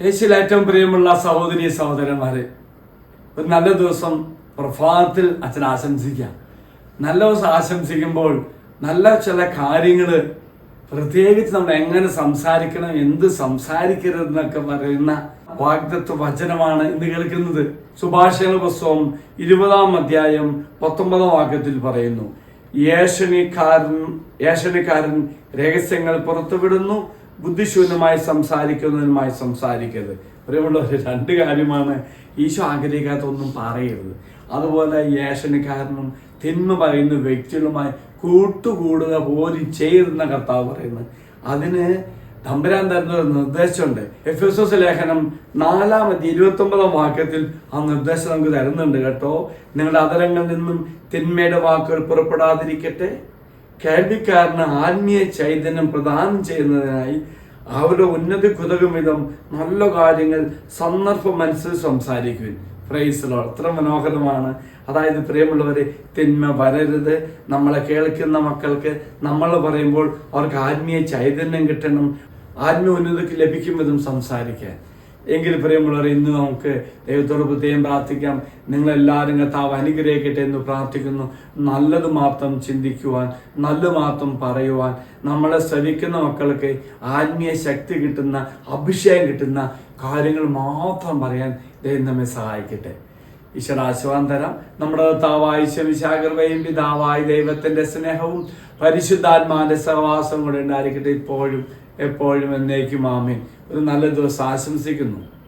യേശുവിൽ ഏറ്റവും പ്രിയമുള്ള സഹോദരി സഹോദരന്മാരെ, ഒരു നല്ല ദിവസം പ്രഭാതത്തിൽ അച്ഛൻ ആശംസിക്കാം. നല്ല ദിവസം ആശംസിക്കുമ്പോൾ നല്ല ചില കാര്യങ്ങൾ, പ്രത്യേകിച്ച് നമ്മൾ എങ്ങനെ സംസാരിക്കണം, എന്ത് സംസാരിക്കരുതെന്നൊക്കെ പറയുന്ന വാഗ്ദത്വ വചനമാണ് ഇന്ന് കേൾക്കുന്നത്. സുഭാഷിതങ്ങളുടെ പുസ്തകം 20-ാം അധ്യായം 19-ാം വാക്യത്തിൽ പറയുന്നു, ഏഷണിക്കാരൻ രഹസ്യങ്ങൾ പുറത്തുവിടുന്നു, ബുദ്ധിശൂന്യമായി സംസാരിക്കുന്നതിനുമായി സംസാരിക്കരുത്. പ്രിയമുള്ളവർ, രണ്ട് കാര്യമാണ് ഈശോ ആഗ്രഹിക്കാത്തൊന്നും പറയരുത്. അതുപോലെ ഏഷണിക്കാരനും തിന്മ പറയുന്ന വ്യക്തികളുമായി കൂട്ടുകൂടുക പോലും ചെയ്തെന്ന കർത്താവ് പറയുന്നത്. അതിന് തമ്പുരാൻ തരുന്ന ഒരു നിർദ്ദേശമുണ്ട്. എഫെസോസ് ലേഖനം 4-ാം അധ്യായം 29-ാം വാക്യത്തിൽ ആ നിർദ്ദേശം നമുക്ക് തരുന്നുണ്ട് കേട്ടോ. നിങ്ങളുടെ അധരങ്ങളിൽ നിന്നും തിന്മയുടെ വാക്കുകൾ പുറപ്പെടാതിരിക്കട്ടെ, കേൾവിക്കാരന് ആത്മീയ ചൈതന്യം പ്രദാനം ചെയ്യുന്നതിനായി അവരുടെ ഉന്നതി കുതകും വിധം നല്ല കാര്യങ്ങൾ സന്ദർഭമനുസരിച്ച് സംസാരിക്കുവിൻ. Praise Lord. എത്ര മനോഹരമാണ്. അതായത് പ്രിയമുള്ളവരെ, തിന്മ വരരുത്. നമ്മളെ കേൾക്കുന്ന മക്കൾക്ക് നമ്മൾ പറയുമ്പോൾ അവർക്ക് ആത്മീയ ചൈതന്യം കിട്ടണം, ആത്മീയ ഉന്നതിക്ക് ലഭിക്കും വിധം സംസാരിക്കാൻ. എങ്കിൽ പ്രിയമുള്ളവർ, ഇന്ന് നമുക്ക് ദൈവത്തോട് പ്രത്യേകം പ്രാർത്ഥിക്കാം. നിങ്ങളെല്ലാവരും കർത്താവ് അനുഗ്രഹിക്കട്ടെ എന്ന് പ്രാർത്ഥിക്കുന്നു. നല്ലത് മാത്രം ചിന്തിക്കുവാൻ, നല്ലത് മാത്രം പറയുവാൻ, നമ്മളെ ശ്രവിക്കുന്ന മക്കൾക്ക് ആത്മീയ ശക്തി കിട്ടുന്ന, അഭിഷേകം കിട്ടുന്ന കാര്യങ്ങൾ മാത്രം പറയാൻ ദൈവം നമ്മെ സഹായിക്കട്ടെ. ഈശ്വരാശീർവാദം തരാം. നമ്മുടെ കർത്താവായ ശമിശാകൃപയും പിതാവായ ദൈവത്തിന്റെ സ്നേഹവും പരിശുദ്ധാത്മാവിന്റെ സഹവാസം കൂടെ ഉണ്ടായിരിക്കട്ടെ, ഇപ്പോഴും എപ്പോഴും എന്നേക്കും. ആമേൻ. ഒരു നല്ല ദിവസം ആശംസിക്കുന്നു.